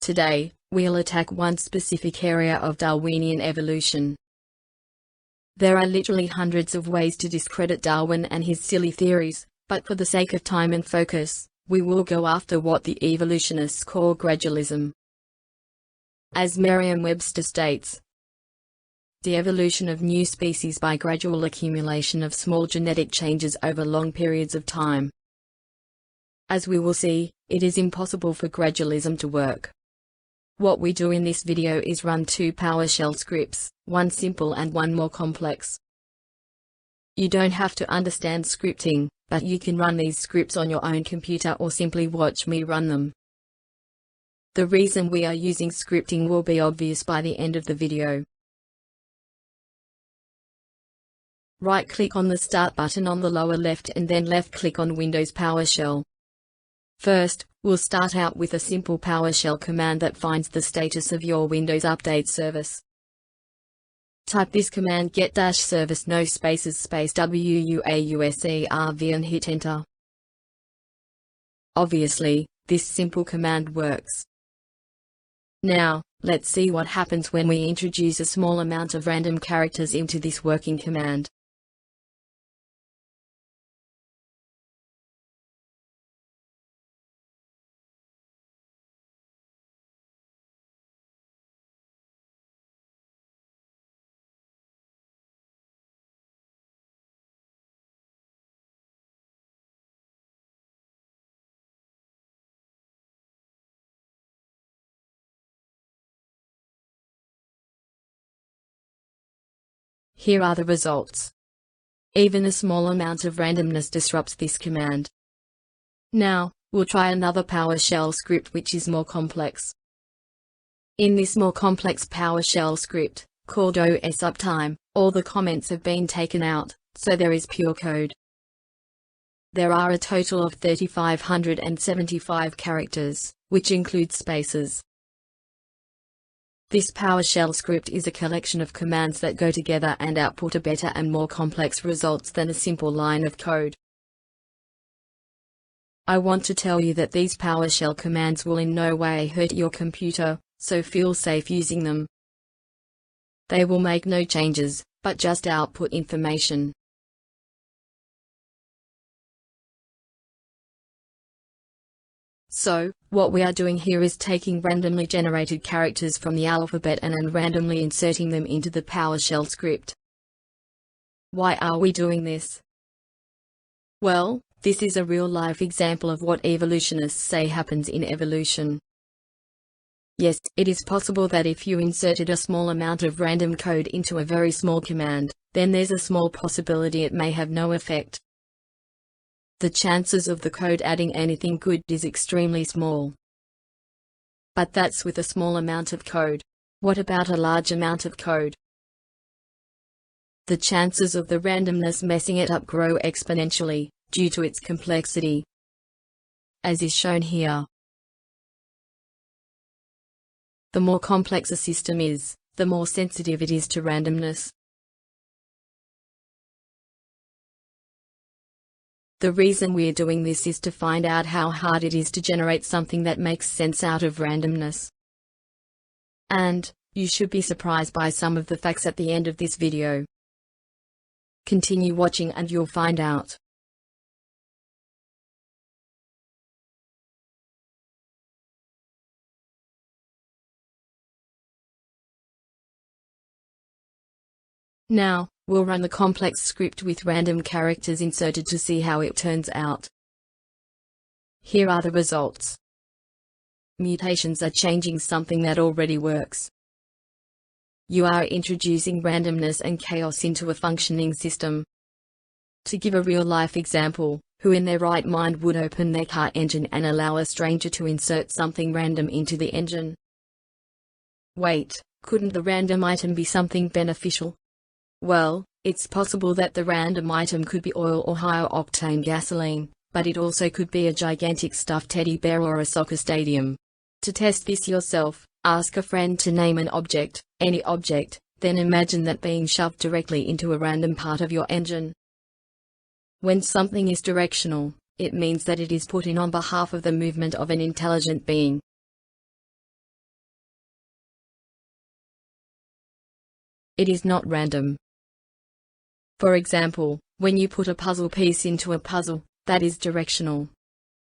Today, we'll attack one specific area of Darwinian evolution. There are literally hundreds of ways to discredit Darwin and his silly theories, but for the sake of time and focus, we will go after what the evolutionists call gradualism. As Merriam-Webster states, the evolution of new species by gradual accumulation of small genetic changes over long periods of time. As we will see, it is impossible for gradualism to work. What we do in this video is run two PowerShell scripts, one simple and one more complex. You don't have to understand scripting, but you can run these scripts on your own computer or simply watch me run them. The reason we are using scripting will be obvious by the end of the video. Right-click on the Start button on the lower left and then left-click on Windows PowerShell. First, we'll start out with a simple PowerShell command that finds the status of your Windows Update service. Type this command get-service no spaces space WUAUSERV and hit enter. Obviously, this simple command works. Now, let's see what happens when we introduce a small amount of random characters into this working command. Here are the results. Even a small amount of randomness disrupts this command. Now, we'll try another PowerShell script which is more complex. In this more complex PowerShell script, called OS Uptime, all the comments have been taken out, so there is pure code. There are a total of 3,575 characters, which includes spaces. This PowerShell script is a collection of commands that go together and output a better and more complex results than a simple line of code. I want to tell you that these PowerShell commands will in no way hurt your computer, so feel safe using them. They will make no changes, but just output information. So, what we are doing here is taking randomly generated characters from the alphabet and randomly inserting them into the PowerShell script. Why are we doing this? Well, this is a real-life example of what evolutionists say happens in evolution. Yes, it is possible that if you inserted a small amount of random code into a very small command, then there's a small possibility it may have no effect. The chances of the code adding anything good is extremely small. But that's with a small amount of code. What about a large amount of code? The chances of the randomness messing it up grow exponentially, due to its complexity, as is shown here. The more complex a system is, the more sensitive it is to randomness. The reason we're doing this is to find out how hard it is to generate something that makes sense out of randomness. And, you should be surprised by some of the facts at the end of this video. Continue watching and you'll find out. Now, we'll run the complex script with random characters inserted to see how it turns out. Here are the results. Mutations are changing something that already works. You are introducing randomness and chaos into a functioning system. To give a real-life example, who in their right mind would open their car engine and allow a stranger to insert something random into the engine? Wait, couldn't the random item be something beneficial? Well, it's possible that the random item could be oil or higher-octane gasoline, but it also could be a gigantic stuffed teddy bear or a soccer stadium. To test this yourself, ask a friend to name an object, any object, then imagine that being shoved directly into a random part of your engine. When something is directional, it means that it is put in on behalf of the movement of an intelligent being. It is not random. For example, when you put a puzzle piece into a puzzle, that is directional.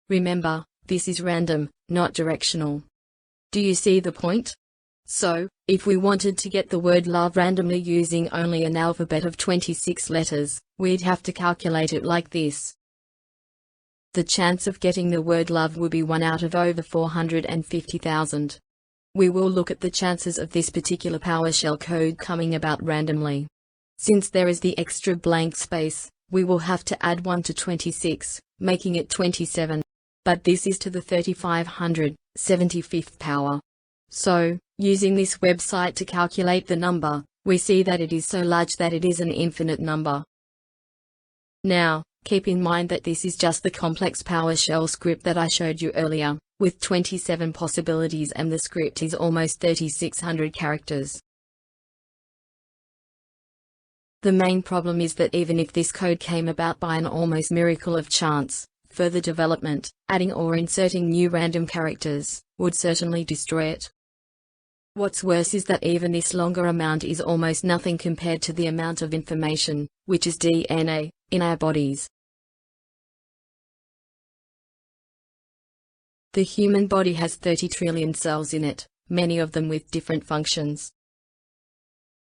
Remember, this is random, not directional. Do you see the point? So, if we wanted to get the word love randomly using only an alphabet of 26 letters, we'd have to calculate it like this. The chance of getting the word love would be 1 out of over 450,000. We will look at the chances of this particular PowerShell code coming about randomly. Since there is the extra blank space, we will have to add 1 to 26, making it 27. But this is to the 3575th power. So, using this website to calculate the number, we see that it is so large that it is an infinite number. Now, keep in mind that this is just the complex PowerShell script that I showed you earlier, with 27 possibilities, and the script is almost 3600 characters. The main problem is that even if this code came about by an almost miracle of chance, further development, adding or inserting new random characters, would certainly destroy it. What's worse is that even this longer amount is almost nothing compared to the amount of information, which is DNA, in our bodies. The human body has 30 trillion cells in it, many of them with different functions.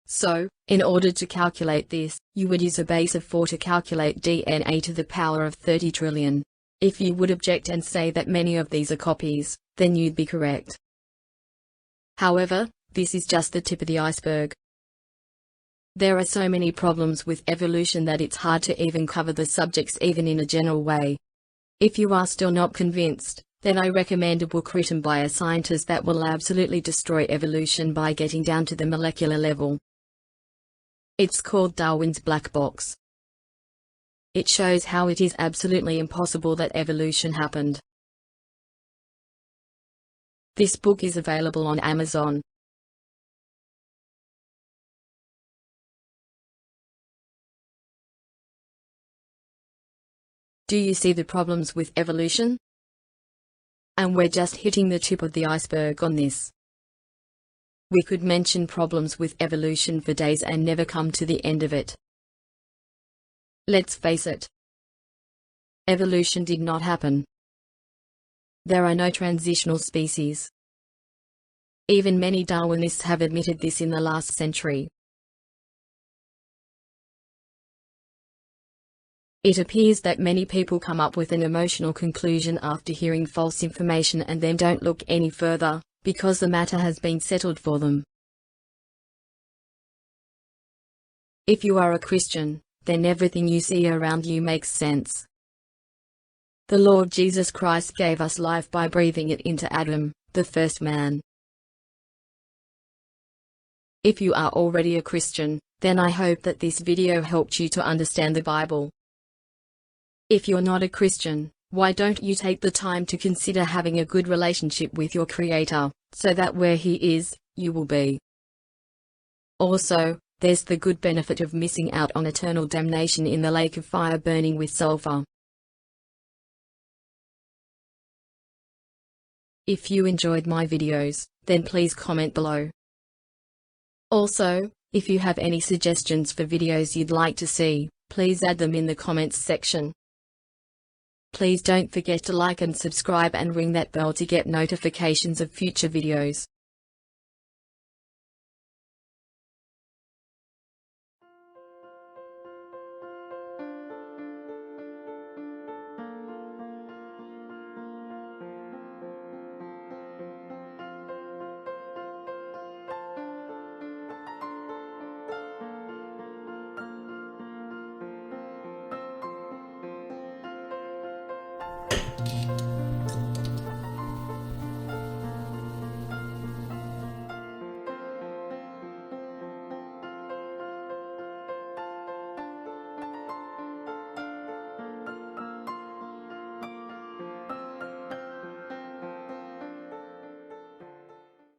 So, in order to calculate this, you would use a base of 4 to calculate DNA to the power of 30 trillion. If you would object and say that many of these are copies, then you'd be correct. However, this is just the tip of the iceberg. There are so many problems with evolution that it's hard to even cover the subjects even in a general way. If you are still not convinced, then I recommend a book written by a scientist that will absolutely destroy evolution by getting down to the molecular level. It's called Darwin's Black Box. It shows how it is absolutely impossible that evolution happened. This book is available on Amazon. Do you see the problems with evolution? And we're just hitting the tip of the iceberg on this. We could mention problems with evolution for days and never come to the end of it. Let's face it. Evolution did not happen. There are no transitional species. Even many Darwinists have admitted this in the last century. It appears that many people come up with an emotional conclusion after hearing false information and then don't look any further, because the matter has been settled for them. If you are a Christian, then everything you see around you makes sense. The Lord Jesus Christ gave us life by breathing it into Adam, the first man. If you are already a Christian, then I hope that this video helped you to understand the Bible. If you're not a Christian, why don't you take the time to consider having a good relationship with your Creator, so that where He is, you will be. Also, there's the good benefit of missing out on eternal damnation in the lake of fire burning with sulfur. If you enjoyed my videos, then please comment below. Also, if you have any suggestions for videos you'd like to see, please add them in the comments section. Please don't forget to like and subscribe and ring that bell to get notifications of future videos.